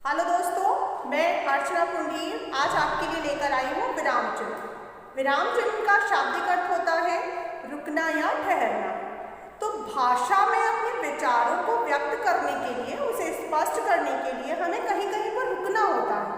Hello दोस्तों, मैं अर्चना पुंडीर आज आपके लिए लेकर आई हूँ विराम चिन्ह। विराम चिन्ह का शाब्दिक अर्थ होता है रुकना या ठहरना। तो भाषा में अपने विचारों को व्यक्त करने के लिए, उसे स्पष्ट करने के लिए हमें कहीं कहीं पर रुकना होता है।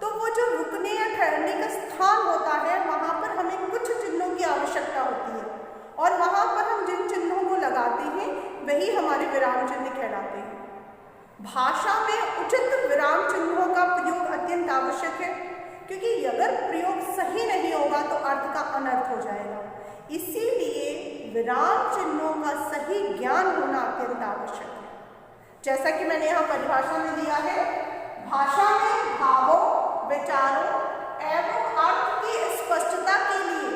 तो वो जो रुकने या ठहरने का स्थान होता है, वहाँ पर हमें कुछ चिन्हों की आवश्यकता होती है और वहाँ पर हम जिन चिन्हों को लगाते हैं वही हमारे विराम चिन्ह कहलाते हैं। भाषा में उचित विराम चिन्हों का प्रयोग अत्यंत आवश्यक है, क्योंकि अगर प्रयोग सही नहीं होगा तो अर्थ का अनर्थ हो जाएगा। इसीलिए विराम चिन्हों का सही ज्ञान होना अत्यंत आवश्यक है। जैसा कि मैंने यहाँ परिभाषा में दिया है, भाषा में भावों, विचारों एवं अर्थ की स्पष्टता के लिए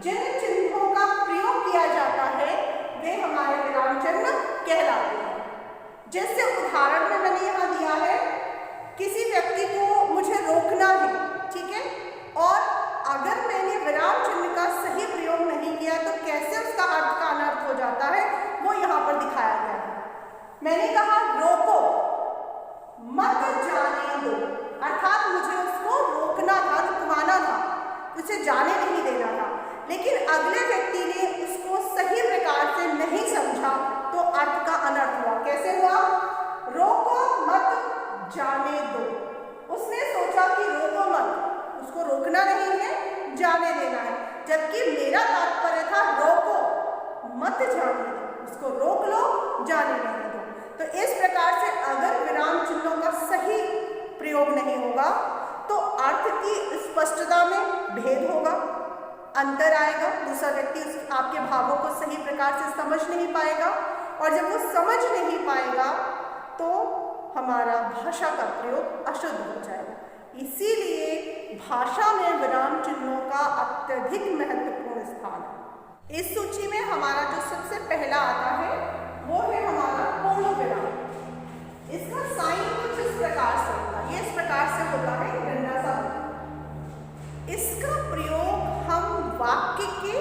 जिन चिन्हों का प्रयोग किया जाता है वे हमारे विराम चिन्ह कहलाते हैं। जैसे उदाहरण में मैंने यहाँ दिया है, किसी व्यक्ति को मुझे रोकना है, ठीक है, और अगर मैंने विराम चिन्ह का सही प्रयोग नहीं किया तो कैसे उसका अर्थ का अनर्थ हो जाता है वो यहाँ पर दिखाया गया है। मैंने कहा रोको, मत जाने दो, अर्थात मुझे उसको रोकना था, रुकवाना था, उसे जाने नहीं देना था, लेकिन अगले व्यक्ति ने उसको सही प्रकार से नहीं समझा तो अर्थ का अनर्थ हुआ। कैसे हुआ? रोको मत जाने दो। उसने सोचा कि रोको मत, उसको रोकना नहीं है, जाने देना है, जबकि मेरा तात्पर्य था रोको मत जाने दो, उसको रोक लो, जाने नहीं दो। तो इस प्रकार से अगर विराम चिन्हों का सही प्रयोग नहीं होगा तो अर्थ की स्पष्टता में भेद होगा, अंतर आएगा, दूसरा व्यक्ति आपके भावों को सही प्रकार से समझ नहीं पाएगा, और जब वो समझ नहीं पाएगा तो हमारा भाषा का प्रयोग अशुद्ध हो जाएगा। इसीलिए भाषा में विराम चिन्हों का अत्यधिक महत्वपूर्ण स्थान है। इस सूची में हमारा जो सबसे पहला आता है वो है हमारा पूर्ण विराम। इसका साइन कुछ इस प्रकार से होता है, ये इस प्रकार से होता है डंडा सा। इसका प्रयोग हम वाक्य के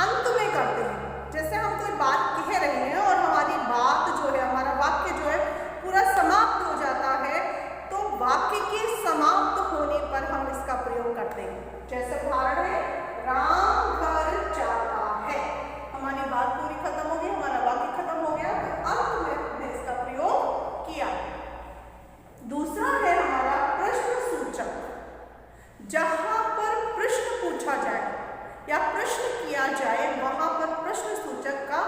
अंत में करते हैं। जैसे हम कोई बात कह रहे हैं और हमारी बात जो है, हमारा वाक्य जो है पूरा समाप्त हो जाता है, तो वाक्य के समाप्त होने पर हम इसका प्रयोग करते हैं। जैसे उदाहरण है, राम घर जाता है, हमारी बात पूरी खत्म हो गई, हमारा वाक्य खत्म हो गया, तो अंत में हमने इसका प्रयोग किया। दूसरा है हमारा प्रश्न सूचक। जहां पर प्रश्न पूछा जाए या प्रश्न किया जाए वहां पर प्रश्न सूचक का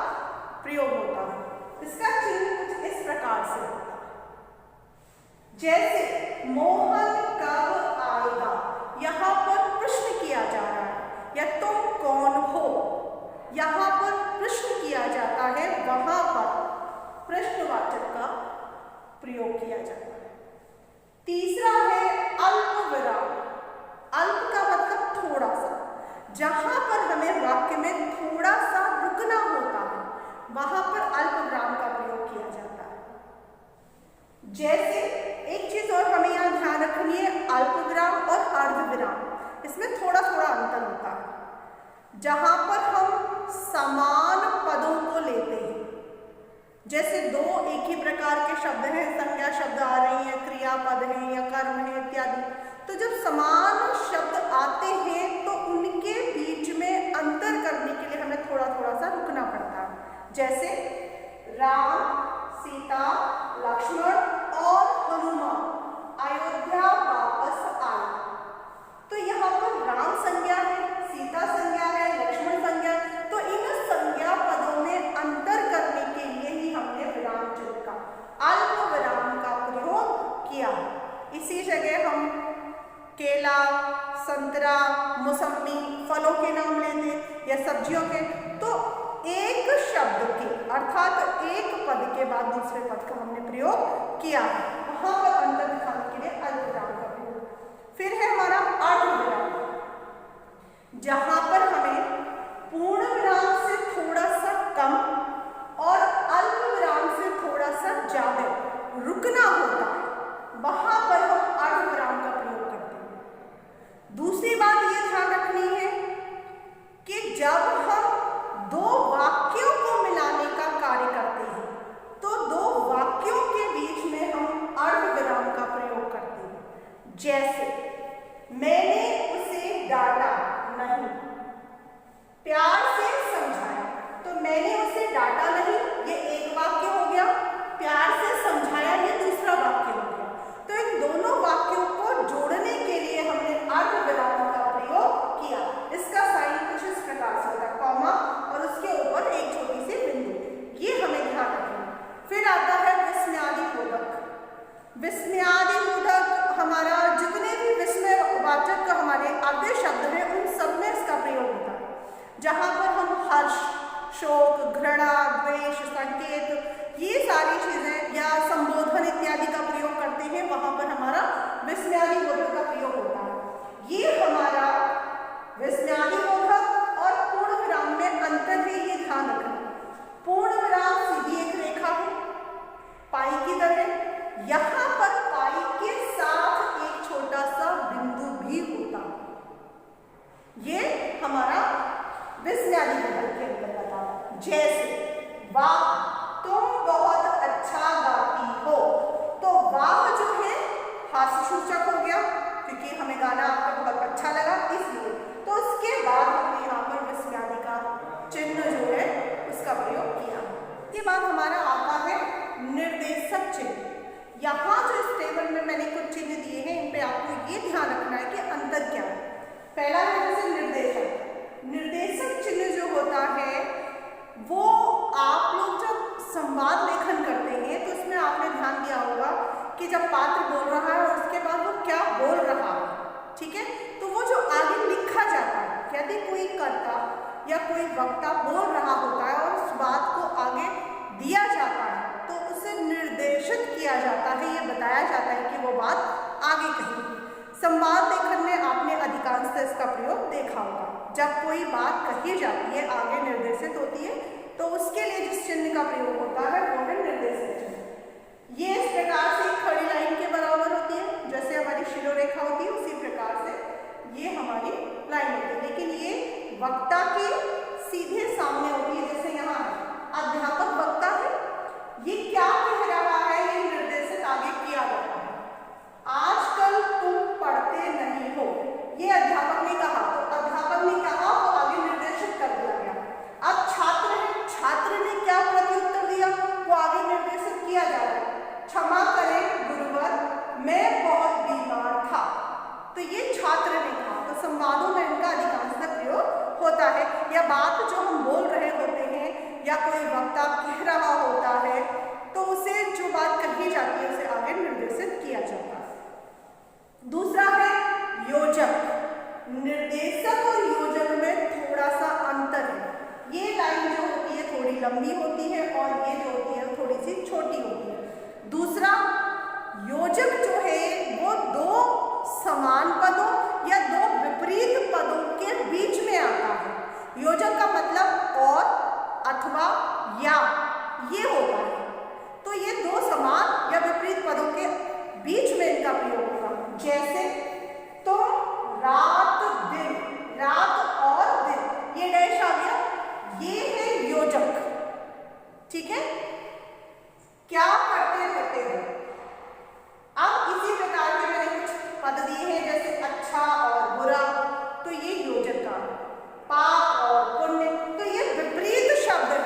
प्रयोग होता है। इसका चिन्ह कुछ इस प्रकार से होता है, जैसे मोहन कब आएगा, यहाँ पर प्रश्न किया जा रहा है, या तुम कौन हो, यहाँ पर प्रश्न किया जाता है, वहां पर प्रश्नवाचक का प्रयोग किया जाता है। तीसरा है अल्प विराम। अल्प का मतलब थोड़ा सा, जहां पर हमें वाक्य में थोड़ा सा रुकना होता है वहां पर अल्प विराम का प्रयोग किया जाता है। जैसे एक चीज और हमें यहाँ ध्यान रखनी है, अल्प विराम और अर्ध विराम, इसमें थोड़ा थोड़ा अंतर होता है। जहां पर हम समान पदों को लेते हैं, जैसे दो एक ही प्रकार के शब्द हैं, संज्ञा शब्द आ रही है, क्रियापद है या कर्म है इत्यादि, तो जब समान शब्द आते हैं तो उनके बीच में अंतर करने के लिए हमें थोड़ा थोड़ा सा रुकना पड़ता है। जैसे राम, सीता, लक्ष्मण और हनुमान अयोध्या वापस आए, तो यहाँ पर राम संज्ञा है, सीता संज्ञा है, लक्ष्मण संज्ञा है, तो इन संज्ञा पदों में अंतर करने के लिए ही हमने विराम चिन्ह का, अल्प विराम का प्रयोग किया। इसी जगह हम केला, संतरा, मौसमी फलों के नाम लेते या सब्जियों के, तो एक शब्द के अर्थात एक पद के बाद दूसरे पद का हमने प्रयोग किया, वहां पर अंतर दिखाने के लिए अल्प विराम का प्रयोग। फिर है हमारा अर्ध विराम, जहां पर हमें पूर्ण विराम से थोड़ा सा कम और अल्प विराम से थोड़ा सा ज्यादा रुकना होता है, वहां पर हम अर्ध विराम का प्रयोग करते हैं। दूसरी बात ये ध्यान रखनी है कि जब हम दो वाक्यों को मिलाने का कार्य करते हैं तो दो वाक्यों के बीच में हम अर्ध विराम का जैसे मैंने उसे डांटा नहीं, प्यार से समझाया। तो मैंने उसे डांटा नहीं, ये एक वाक्य हो गया, प्यार से समझाया ये दूसरा वाक्य हो गया। तो इन दोनों वाक्यों को जोड़ने के लिए हमने अर्धविराम का प्रयोग किया। इसका साइन कुछ इस प्रकार से होता है, कॉमा और उसके ऊपर एक छोटी सी बिंदु, ये हमें ध्यान रखना। फिर आता है विस्मयादिबोधक। विस्मयादिबोधक हमारा जितने भी विस्मयवाचक हमारे आगे शब्द हैं उन सब में इसका प्रयोग होता है। जहाँ पर हम हर्ष, शोक, घृणा, द्वेष, संकेत, ये सारी चीजें या संबोधन इत्यादि का प्रयोग करते हैं, वहां पर हमारा विस्मयादिबोधक का प्रयोग होता है। ये हमारा विस्मयादिबोधक और पूर्ण विराम में अंतर है, ये ध्यान रखना। पूर्ण विराम सीधी एक रेखा है, पाई की तरह। यहाँ पर पाई के साथ एक छोटा सा बिंदु भी होता है, ये हमारा विस्मयादिबोधक के अंदर आता है। जैसे वाह तुम बहुत अच्छा गाती हो, तो वाह जो है हास्य सूचक हो गया, क्योंकि हमें गाना आपका बहुत अच्छा लगा इसलिए। तो उसके बाद हमने यहाँ पर विस्मयादि का चिन्ह जो है उसका प्रयोग किया। इसके बाद हमारा आता है निर्देशक चिन्ह। यहाँ जो इस टेबल में मैंने कुछ चिन्ह दिए हैं, इन पे आपको ये ध्यान रखना है कि अंतर क्या है। पहला है जैसे निर्देशक। निर्देशक चिन्ह जो होता है वो आप लोग जब संवाद लेखन करते हैं तो उसमें आपने ध्यान दिया होगा कि जब पात्र बोल रहा है और उसके बाद वो क्या बोल रहा है, ठीक है, तो वो जो आगे लिखा जाता है, यदि कोई कर्ता या कोई वक्ता बोल रहा होता है और उस बात को आगे दिया जाता है तो उसे निर्देशित किया जाता है, ये बताया जाता है कि वो बात आगे कही। संवाद लेखन में आपने अधिकांशतः इसका प्रयोग देखा होगा। जब कोई बात कही जाती है, आगे निर्देशित होती है, तो उसके लिए जिस चिन्ह का प्रयोग होता है वो है निर्देशक चिन्ह। ये इस प्रकार से एक खड़ी लाइन के बराबर होती है, जैसे हमारी शिरोरेखा होती है उसी प्रकार से ये हमारी लाइन होती है, लेकिन ये वक्ता के सीधे सामने होती है। जैसे यहाँ अध्यापक वक्ता है, ये क्या कह रहा है, ये निर्देशित आगे किया जाता है। आजकल तुम पढ़ते नहीं हो, ये अध्यापक ने कहा, तो अध्यापक ने कहा तो आगे निर्देशित कर दिया गया। अब छात्र है, छात्र ने क्या प्रत्युत्तर दिया, वो आगे निर्देशित किया जा रहा है। क्षमा करें गुरुवर, मैं बहुत बीमार था, तो ये छात्र ने कहा। तो संवादों में इनका अधिकांशतः प्रयोग होता है। या बात जो हम बोल रहे होते हैं या कोई वक्ता कह रहा होता है तो उसे जो बात कही जाती है उसे आगे निर्देशित किया जाता है। दूसरा है योजक। निर्देशक और योजक में थोड़ा सा अंतर है। ये लाइन जो होती है थोड़ी लंबी होती है और ये जो होती है थोड़ी सी छोटी होती है। दूसरा योजक जो है वो दो समान पदों या दो विपरीत पदों के बीच में आता है। योजक का मतलब और, अथवा, या ये होता है। तो ये दो समान या विपरीत पदों के बीच में इनका प्रयोग होगा। जैसे तो रात दिन, रात और दिन, ये डैश आ गया, ये है योजक, ठीक है। क्या करते रहते हो। अब इसी प्रकार के मैंने कुछ पद दिए हैं, जैसे अच्छा और बुरा, तो ये योजक का। पाप और पुण्य, तो ये विपरीत शब्द है,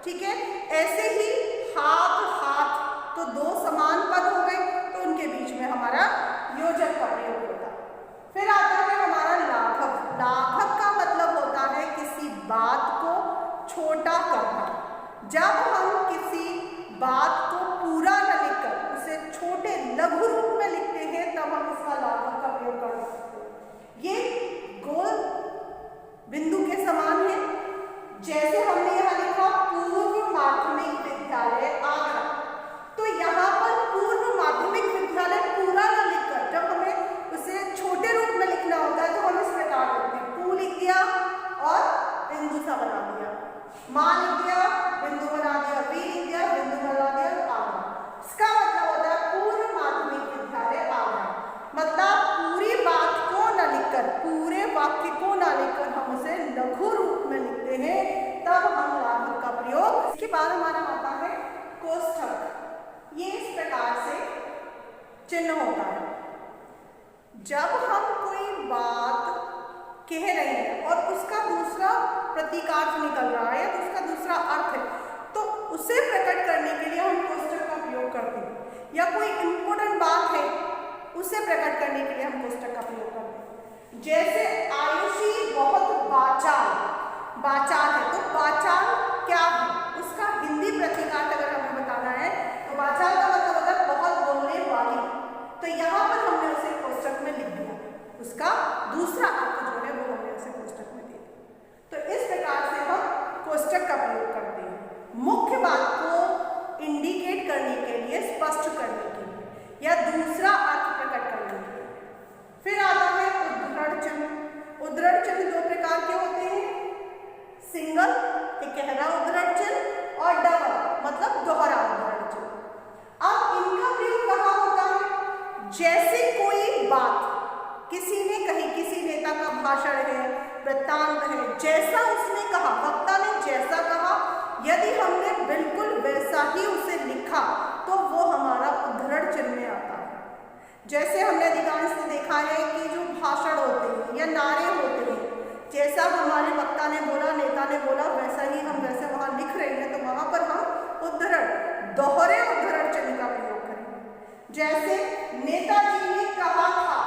ठीक है। ऐसे ही हाथ हाथ, तो दो समान पद हो गए, तो उनके बीच में हमारा योजक का प्रयोग होता है। फिर आता है हमारा लाघव। लाघव का मतलब होता है किसी बात को छोटा करना। जब हम किसी बात को पूरा न लिखकर उसे छोटे लघु रूप में लिखते हैं तब हम इसका लाघव का प्रयोग कर सकते हैं। ये गोल बिंदु के समान है। जैसे हमने यहाँ लिखा पूर्व माध्यमिक विद्यालय आगरा, तो यहाँ पर पूर्व माध्यमिक विद्यालय पूरा न लिखकर जब हमें उसे छोटे रूप में लिखना होता है तो हम इस प्रकार लिखते हैं। पू लिख दिया और बिंदु सा बना दिया, माँ लिख दिया, बिंदु बना दिया, वी लिख दिया, बिंदु बना दिया, आगरा। इसका मतलब होता है पूर्व माध्यमिक विद्यालय आगरा। मतलब पूरी बात को न लिखकर, पूरे वाक्य को न लिखकर हम उसे लघु रूप में लिखते हैं, तब हम लाघव का प्रयोग। इसके बाद हमारा आता है कोष्ठक। ये इस प्रकार से चिन्ह होता है। जब हम कोई बात कह रहे हैं और उसका दूसरा प्रतीकार्थ निकल रहा है तो उसका दूसरा अर्थ है, तो उसे प्रकट करने के लिए हम कोष्टक का प्रयोग करते हैं। या कोई इंपॉर्टेंट बात है उसे प्रकट करने के लिए हम कोष्टक का प्रयोग करते हैं। जैसे आयुषी बहुत बाचाल है, तो बाचाल क्या है, उसका हिंदी प्रतीकार्थ अगर हमें बताना है तो बाचाल का मतलब होता है बहुत बोलने वाली। तो यहाँ पर हमने उसे कोष्टक में लिख दिया, उसका दूसरा अर्थ जो है वो हमने उसे कोष्टक में दे दिया। तो इस प्रकार से हम कोष्टक का प्रयोग करते हैं मुख्य बात को इंडिकेट करने के लिए, स्पष्ट करने के लिए या दूसरा अर्थ प्रकट करने के लिए। फिर आता है उद्धरण चिन्ह। उद्धरण चिन्ह दो प्रकार के होते हैं, सिंगल एक गहरा उद्धरण चिन्ह और डबल मतलब दोहरा उद्धरण चिन्ह। अब इनका प्रयोग कहाँ होता है, जैसे कोई बात किसी ने कही, किसी नेता का भाषण है, वृत्तांत है, जैसा उसने कहा, वक्ता ने जैसा कहा, यदि हमने बिल्कुल वैसा ही उसे लिखा तो वो हमारा उद्धरण चिन्ह में आता है। जैसे हमने अधिकांश से देखा है कि जो भाषण होते हैं या नारे होते हैं, जैसा हमारे वक्ता ने बोला, नेता ने बोला, वैसा ही हम वैसे वहां लिख रहे हैं, तो वहां पर हम उद्धरण, दोहरे उद्धरण चिन्ह का प्रयोग करेंगे। जैसे नेताजी ने कहा था,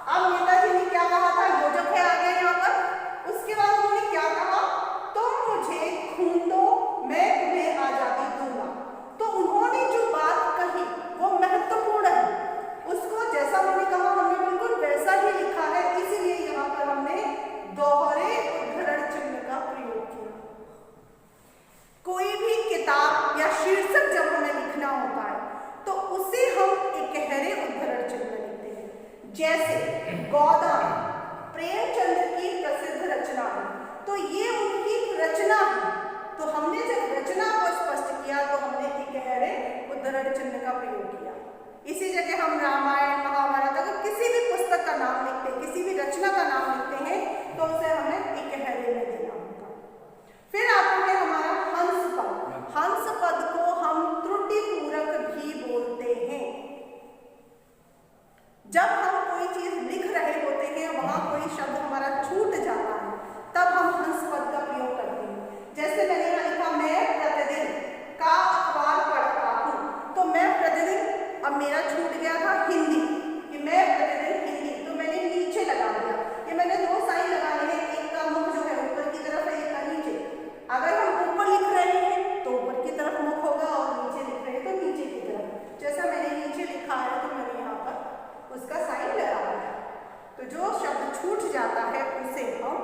अब नेताजी ने क्या कहा था, योजक है आगे यहाँ पर, उसके बाद उन्होंने क्या कहा, तुम मुझे खून दो मैं तुम्हें आजादी दूंगा। तो उन्होंने जो बात कही वो महत्वपूर्ण है, उसको जैसा उन्होंने कहा हमने बिल्कुल वैसा ही लिखा है, इसलिए यहाँ पर हमने दोहरे उद्धरण चिन्ह का प्रयोग किया। कोई भी किताब या शीर्षक जब हमें लिखना होता है तो उसे हम एक गहरे उद्धरण चिन्ह में लिखते हैं। जैसे गोदान प्रेमचंद की प्रसिद्ध रचना है, तो ये उनकी रचना है, तो हमने जब रचना को स्पष्ट किया तो हमने एक गहरे उद्धरण चिन्ह का प्रयोग किया। इसी जगह हम रामायण, महाभारत, अगर किसी भी पुस्तक का नाम लिखते हैं, किसी भी रचना का नाम लिखते हैं, तो उसे हमें एक गहरे में देना होगा। फिर आता है हमारा हंस पद। हंस पद को हम त्रुटि पूर्वक भी बोलते हैं। जब हम कोई चीज लिख रहे होते हैं, वहां कोई शब्द हमारा छूट जाता है, तब हम हंस पद का प्रयोग करते हैं। जैसे मैंने यहाँ लिखा, मैं प्रतिदिन का अखबार पढ़ता हूँ, तो मैं प्रतिदिन, अब मेरा छूट गया था हिंदी, कि मैं प्रतिदिन हिंदी, तो मैंने नीचे लगा दिया। ये मैंने दो साइन लगाने हैं, एक का मुख जो है ऊपर की तरफ है, एक का नीचे। अगर हम ऊपर लिख रहे हैं तो ऊपर की तरफ मुख होगा और नीचे लिख रहे हैं तो नीचे की तरफ। जैसा मैंने नीचे लिखा है तो मैंने यहाँ पर उसका साइन लगा दिया। तो जो शब्द छूट जाता है उसे हम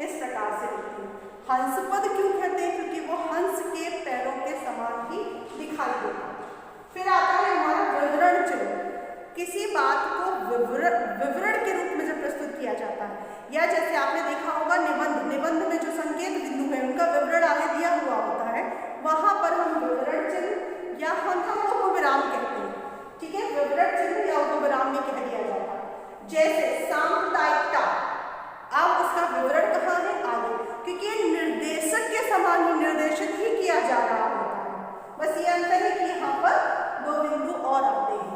इस प्रकार से लिखते हैं। हंस पद क्यों कहते हैं, क्योंकि वो हंस के पैरों के समान ही दिखाई देता है। फिर आता है हमारा विवरण चिन्ह। किसी बात को विवरण के रूप में जब प्रस्तुत किया जाता है, या जैसे आपने देखा होगा निबंध में जो संकेत बिंदु है उनका विवरण आगे दिया हुआ होता है, वहां पर हम विवरण चिन्ह या हम उपविराम कहते हैं। ठीक है, विवरण चिन्ह या उपविराम में कह दिया जाता है। जैसे सांप्रदायिकता, अब उसका विवरण कहाँ है, आगे, क्योंकि निर्देशक के समान ही निर्देशित ही किया जा रहा होता है। बस ये अंतर है कि यहाँ पर दो बिंदु और आते हैं।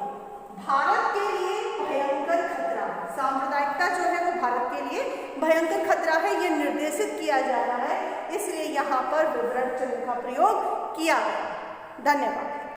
भारत के लिए भयंकर खतरा, सांप्रदायिकता जो है वो भारत के लिए भयंकर खतरा है, ये निर्देशित किया जा रहा है, इसलिए यहाँ पर विवरण चिन्ह का प्रयोग किया गया। धन्यवाद।